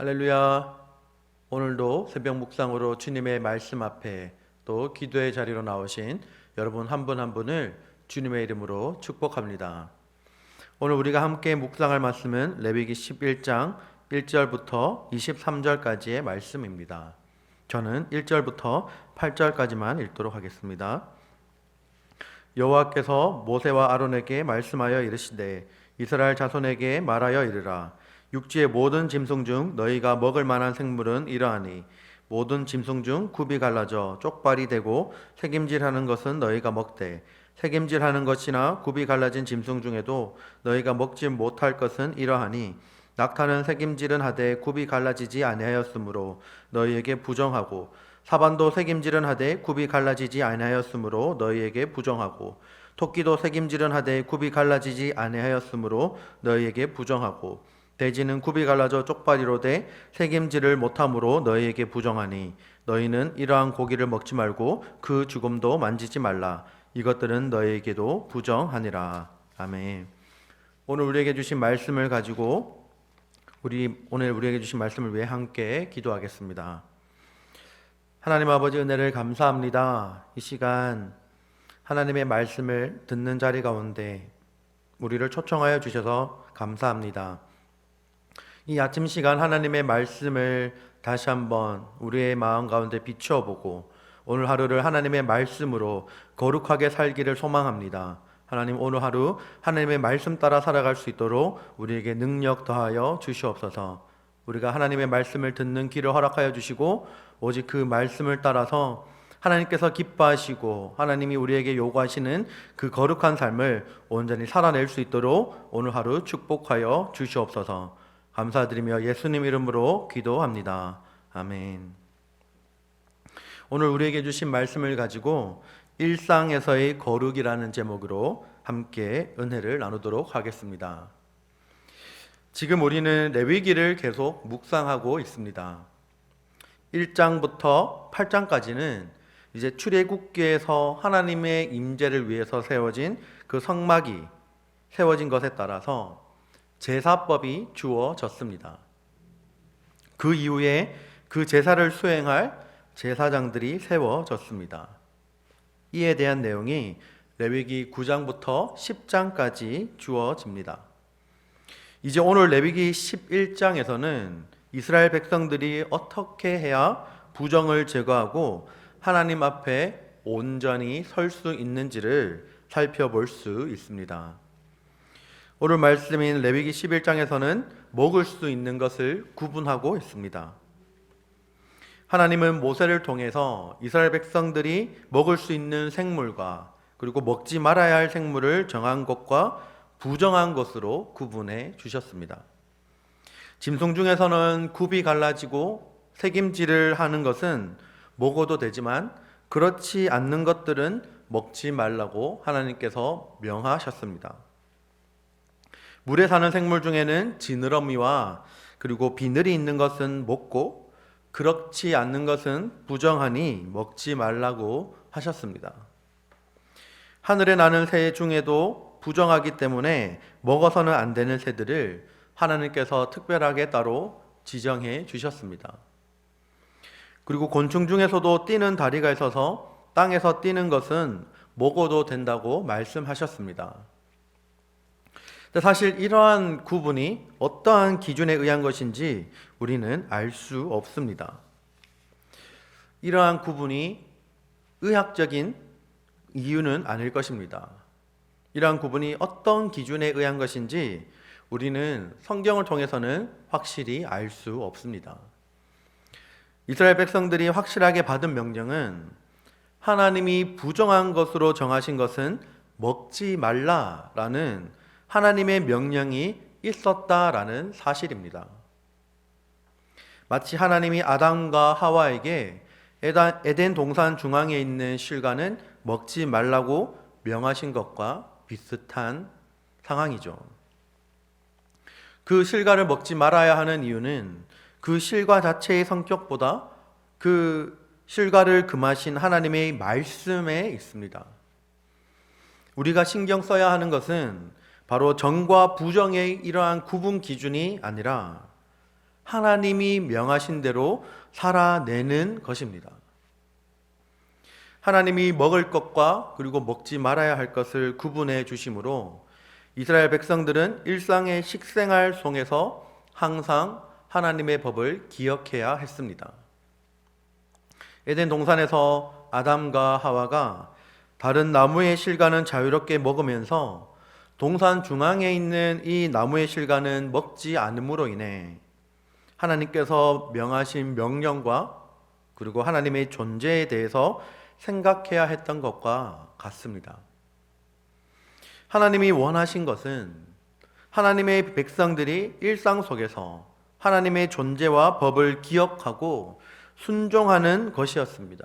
할렐루야. 오늘도 새벽 묵상으로 주님의 말씀 앞에 또 기도의 자리로 나오신 여러분 한 분 한 분을 주님의 이름으로 축복합니다. 오늘 우리가 함께 묵상할 말씀은 레위기 11장 1절부터 23절까지의 말씀입니다. 저는 1절부터 8절까지만 읽도록 하겠습니다. 여호와께서 모세와 아론에게 말씀하여 이르시되 이스라엘 자손에게 말하여 이르라. 육지의 모든 짐승 중 너희가 먹을 만한 생물은 이러하니 모든 짐승 중 굽이 갈라져 쪽발이 되고 새김질하는 것은 너희가 먹되 새김질하는 것이나 굽이 갈라진 짐승 중에도 너희가 먹지 못할 것은 이러하니 낙타는 새김질은 하되 굽이 갈라지지 아니하였으므로 너희에게 부정하고 사반도 새김질은 하되 굽이 갈라지지 아니하였으므로 너희에게 부정하고 토끼도 새김질은 하되 굽이 갈라지지 아니하였으므로 너희에게 부정하고 돼지는 굽이 갈라져 쪽발이로 돼 새김질을 못함으로 너희에게 부정하니 너희는 이러한 고기를 먹지 말고 그 죽음도 만지지 말라. 이것들은 너희에게도 부정하니라. 아멘. 오늘 우리에게 주신 말씀을 가지고 오늘 우리에게 주신 말씀을 위해 함께 기도하겠습니다. 하나님 아버지 은혜를 감사합니다. 이 시간 하나님의 말씀을 듣는 자리 가운데 우리를 초청하여 주셔서 감사합니다. 이 아침 시간 하나님의 말씀을 다시 한번 우리의 마음 가운데 비추어 보고 오늘 하루를 하나님의 말씀으로 거룩하게 살기를 소망합니다. 하나님, 오늘 하루 하나님의 말씀 따라 살아갈 수 있도록 우리에게 능력 더하여 주시옵소서. 우리가 하나님의 말씀을 듣는 길을 허락하여 주시고 오직 그 말씀을 따라서 하나님께서 기뻐하시고 하나님이 우리에게 요구하시는 그 거룩한 삶을 온전히 살아낼 수 있도록 오늘 하루 축복하여 주시옵소서. 감사드리며 예수님 이름으로 기도합니다. 아멘. 오늘 우리에게 주신 말씀을 가지고 일상에서의 거룩이라는 제목으로 함께 은혜를 나누도록 하겠습니다. 지금 우리는 레위기를 계속 묵상하고 있습니다. 1장부터 8장까지는 이제 출애굽기에서 하나님의 임재를 위해서 세워진 그 성막이 세워진 것에 따라서 제사법이 주어졌습니다. 그 이후에 그 제사를 수행할 제사장들이 세워졌습니다. 이에 대한 내용이 레위기 9장부터 10장까지 주어집니다. 이제 오늘 레위기 11장에서는 이스라엘 백성들이 어떻게 해야 부정을 제거하고 하나님 앞에 온전히 설 수 있는지를 살펴볼 수 있습니다. 오늘 말씀인 레위기 11장에서는 먹을 수 있는 것을 구분하고 있습니다. 하나님은 모세를 통해서 이스라엘 백성들이 먹을 수 있는 생물과 그리고 먹지 말아야 할 생물을 정한 것과 부정한 것으로 구분해 주셨습니다. 짐승 중에서는 굽이 갈라지고 새김질을 하는 것은 먹어도 되지만 그렇지 않는 것들은 먹지 말라고 하나님께서 명하셨습니다. 물에 사는 생물 중에는 지느러미와 그리고 비늘이 있는 것은 먹고 그렇지 않는 것은 부정하니 먹지 말라고 하셨습니다. 하늘에 나는 새 중에도 부정하기 때문에 먹어서는 안 되는 새들을 하나님께서 특별하게 따로 지정해 주셨습니다. 그리고 곤충 중에서도 뛰는 다리가 있어서 땅에서 뛰는 것은 먹어도 된다고 말씀하셨습니다. 사실 이러한 구분이 어떠한 기준에 의한 것인지 우리는 알 수 없습니다. 이러한 구분이 의학적인 이유는 아닐 것입니다. 이러한 구분이 어떤 기준에 의한 것인지 우리는 성경을 통해서는 확실히 알 수 없습니다. 이스라엘 백성들이 확실하게 받은 명령은 하나님이 부정한 것으로 정하신 것은 먹지 말라라는 하나님의 명령이 있었다라는 사실입니다. 마치 하나님이 아담과 하와에게 에덴 동산 중앙에 있는 실과는 먹지 말라고 명하신 것과 비슷한 상황이죠. 그 실과를 먹지 말아야 하는 이유는 그 실과 자체의 성격보다 그 실과를 금하신 하나님의 말씀에 있습니다. 우리가 신경 써야 하는 것은 바로 정과 부정의 이러한 구분 기준이 아니라 하나님이 명하신 대로 살아내는 것입니다. 하나님이 먹을 것과 그리고 먹지 말아야 할 것을 구분해 주심으로 이스라엘 백성들은 일상의 식생활 속에서 항상 하나님의 법을 기억해야 했습니다. 에덴 동산에서 아담과 하와가 다른 나무의 실과는 자유롭게 먹으면서 동산 중앙에 있는 이 나무의 실과는 먹지 않음으로 인해 하나님께서 명하신 명령과 그리고 하나님의 존재에 대해서 생각해야 했던 것과 같습니다. 하나님이 원하신 것은 하나님의 백성들이 일상 속에서 하나님의 존재와 법을 기억하고 순종하는 것이었습니다.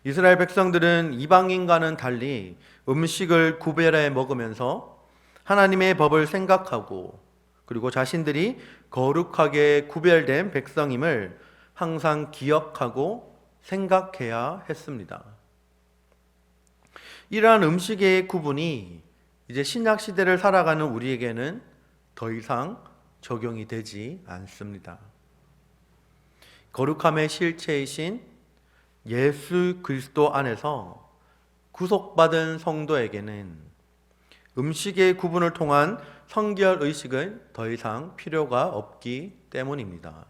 이스라엘 백성들은 이방인과는 달리 음식을 구별해 먹으면서 하나님의 법을 생각하고 그리고 자신들이 거룩하게 구별된 백성임을 항상 기억하고 생각해야 했습니다. 이러한 음식의 구분이 이제 신약 시대를 살아가는 우리에게는 더 이상 적용이 되지 않습니다. 거룩함의 실체이신 예수 그리스도 안에서 구속받은 성도에게는 음식의 구분을 통한 성결 의식은 더 이상 필요가 없기 때문입니다.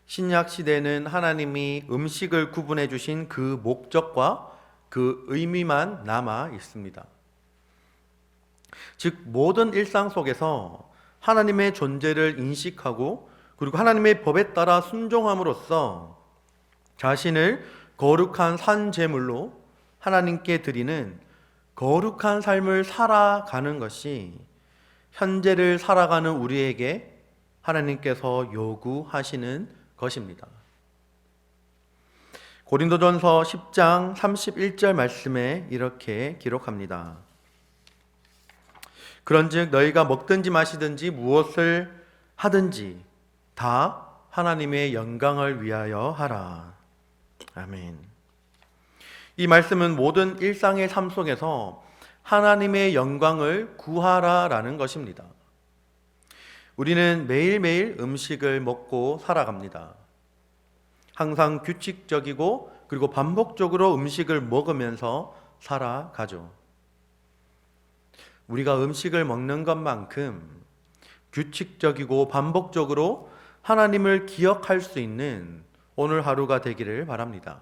신약 시대는 하나님이 음식을 구분해 주신 그 목적과 그 의미만 남아 있습니다. 즉 모든 일상 속에서 하나님의 존재를 인식하고 그리고 하나님의 법에 따라 순종함으로써 자신을 거룩한 산 제물로 하나님께 드리는 거룩한 삶을 살아가는 것이 현재를 살아가는 우리에게 하나님께서 요구하시는 것입니다. 고린도전서 10장 31절 말씀에 이렇게 기록합니다. 그런즉 너희가 먹든지 마시든지 무엇을 하든지 다 하나님의 영광을 위하여 하라. 아멘. 이 말씀은 모든 일상의 삶 속에서 하나님의 영광을 구하라라는 것입니다. 우리는 매일매일 음식을 먹고 살아갑니다. 항상 규칙적이고 그리고 반복적으로 음식을 먹으면서 살아가죠. 우리가 음식을 먹는 것만큼 규칙적이고 반복적으로 하나님을 기억할 수 있는 오늘 하루가 되기를 바랍니다.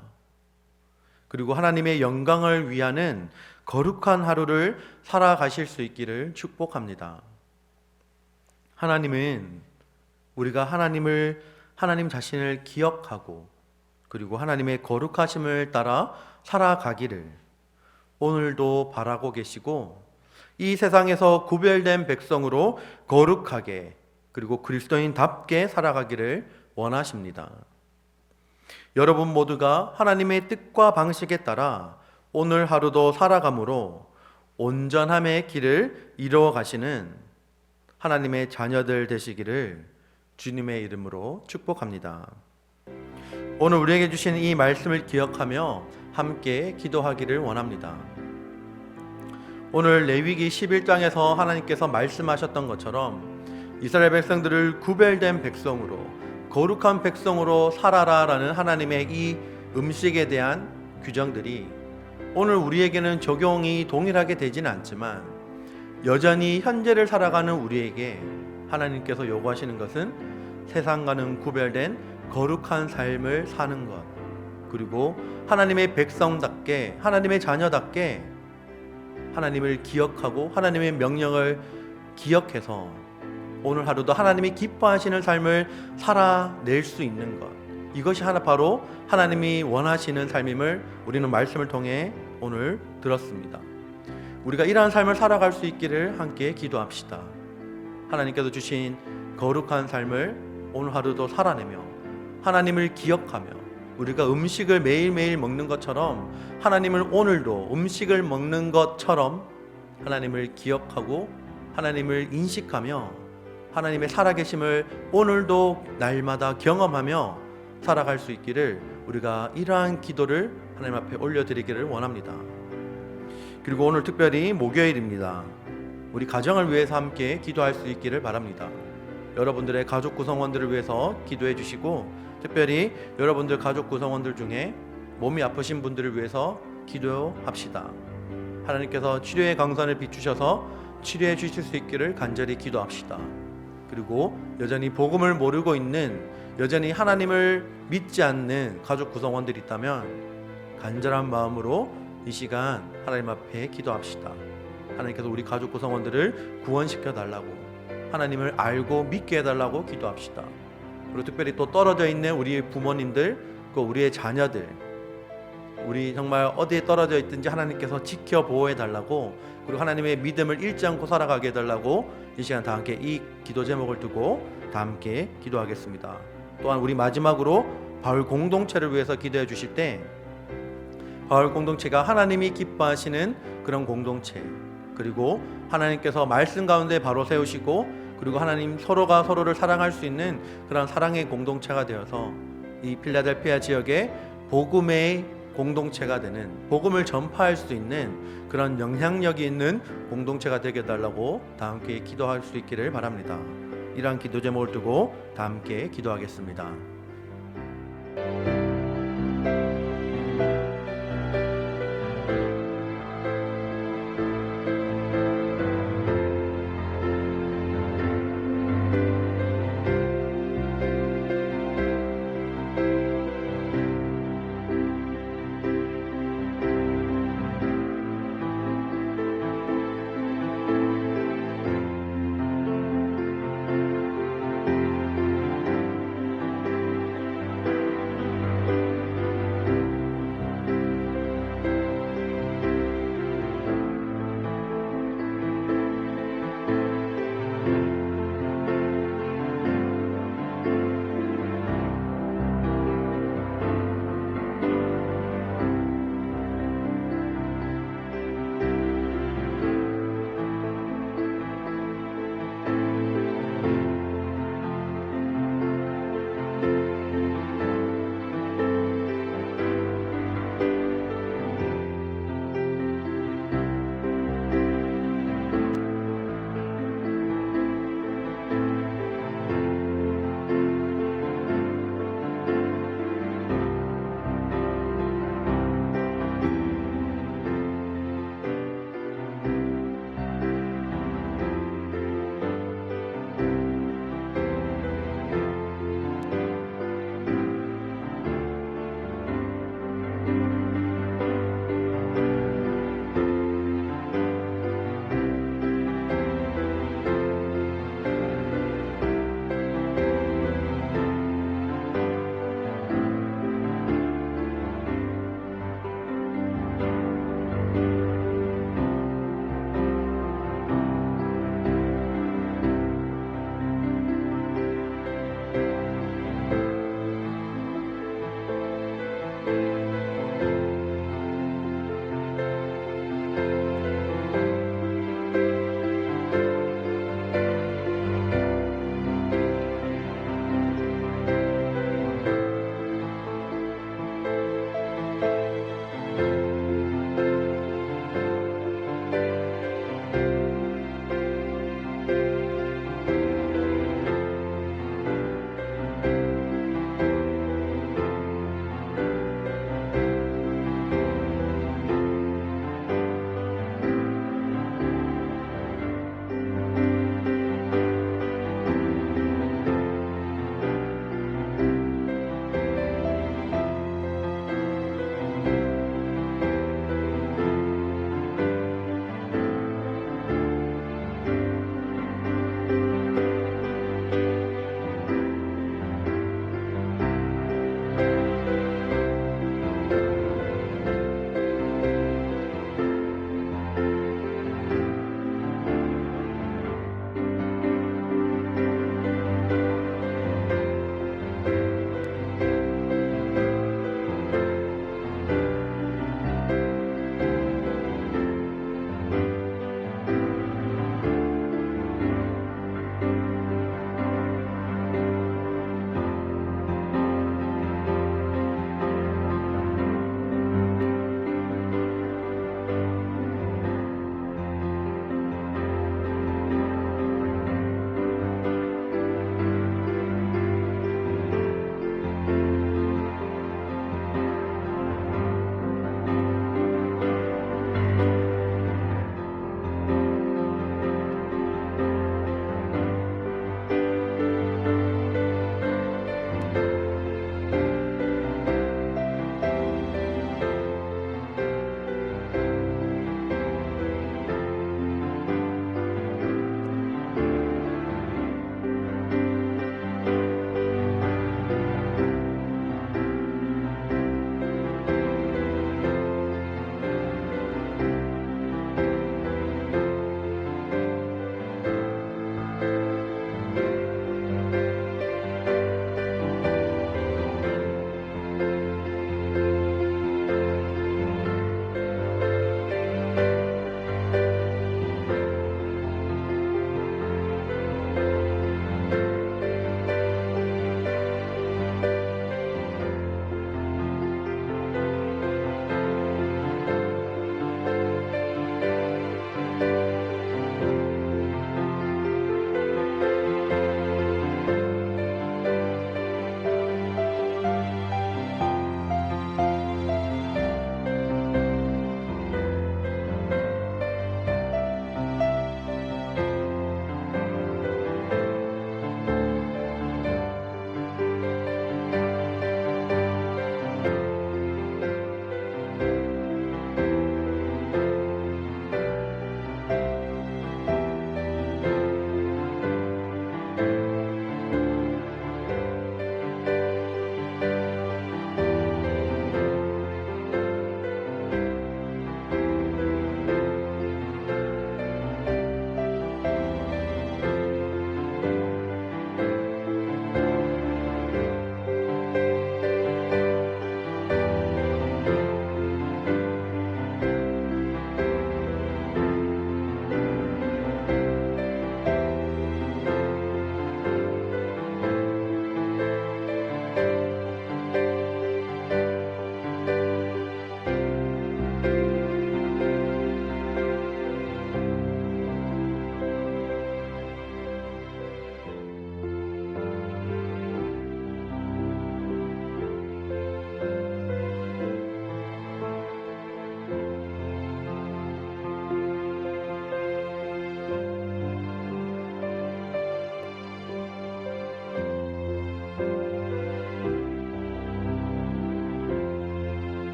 그리고 하나님의 영광을 위하는 거룩한 하루를 살아가실 수 있기를 축복합니다. 하나님은 우리가 하나님 자신을 기억하고 그리고 하나님의 거룩하심을 따라 살아가기를 오늘도 바라고 계시고 이 세상에서 구별된 백성으로 거룩하게 그리고 그리스도인답게 살아가기를 원하십니다. 여러분 모두가 하나님의 뜻과 방식에 따라 오늘 하루도 살아감으로 온전함의 길을 이루어 가시는 하나님의 자녀들 되시기를 주님의 이름으로 축복합니다. 오늘 우리에게 주신 이 말씀을 기억하며 함께 기도하기를 원합니다. 오늘 레위기 11장에서 하나님께서 말씀하셨던 것처럼 이스라엘 백성들을 구별된 백성으로 거룩한 백성으로 살아라라는 하나님의 이 음식에 대한 규정들이 오늘 우리에게는 적용이 동일하게 되지는 않지만 여전히 현재를 살아가는 우리에게 하나님께서 요구하시는 것은 세상과는 구별된 거룩한 삶을 사는 것, 그리고 하나님의 백성답게 하나님의 자녀답게 하나님을 기억하고 하나님의 명령을 기억해서 오늘 하루도 하나님이 기뻐하시는 삶을 살아낼 수 있는 것, 이것이 바로 하나님이 원하시는 삶임을 우리는 말씀을 통해 오늘 들었습니다. 우리가 이러한 삶을 살아갈 수 있기를 함께 기도합시다. 하나님께서 주신 거룩한 삶을 오늘 하루도 살아내며 하나님을 기억하며 우리가 음식을 매일매일 먹는 것처럼 하나님을 오늘도 음식을 먹는 것처럼 하나님을 기억하고 하나님을 인식하며 하나님의 살아계심을 오늘도 날마다 경험하며 살아갈 수 있기를 우리가 이러한 기도를 하나님 앞에 올려드리기를 원합니다. 그리고 오늘 특별히 목요일입니다. 우리 가정을 위해서 함께 기도할 수 있기를 바랍니다. 여러분들의 가족 구성원들을 위해서 기도해 주시고, 특별히 여러분들 가족 구성원들 중에 몸이 아프신 분들을 위해서 기도합시다. 하나님께서 치료의 강산을 비추셔서 치료해 주실 수 있기를 간절히 기도합시다. 그리고 여전히 복음을 모르고 있는, 여전히 하나님을 믿지 않는 가족 구성원들이 있다면 간절한 마음으로 이 시간 하나님 앞에 기도합시다. 하나님께서 우리 가족 구성원들을 구원시켜 달라고, 하나님을 알고 믿게 해달라고 기도합시다. 그리고 특별히 또 떨어져 있는 우리 부모님들, 그 우리의 자녀들, 우리 정말 어디에 떨어져 있든지 하나님께서 지켜 보호해 달라고, 그리고 하나님의 믿음을 잃지 않고 살아가게 해달라고 이 시간 다 함께 이 기도 제목을 두고 다 함께 기도하겠습니다. 또한 우리 마지막으로 바울 공동체를 위해서 기도해 주실 때, 바울 공동체가 하나님이 기뻐하시는 그런 공동체, 그리고 하나님께서 말씀 가운데 바로 세우시고, 그리고 하나님 서로가 서로를 사랑할 수 있는 그런 사랑의 공동체가 되어서 이 필라델피아 지역에 복음의 공동체가 되는, 복음을 전파할 수 있는 그런 영향력이 있는 공동체가 되게 해달라고 다 함께 기도할 수 있기를 바랍니다. 이러한 기도 제목을 두고 다 함께 기도하겠습니다.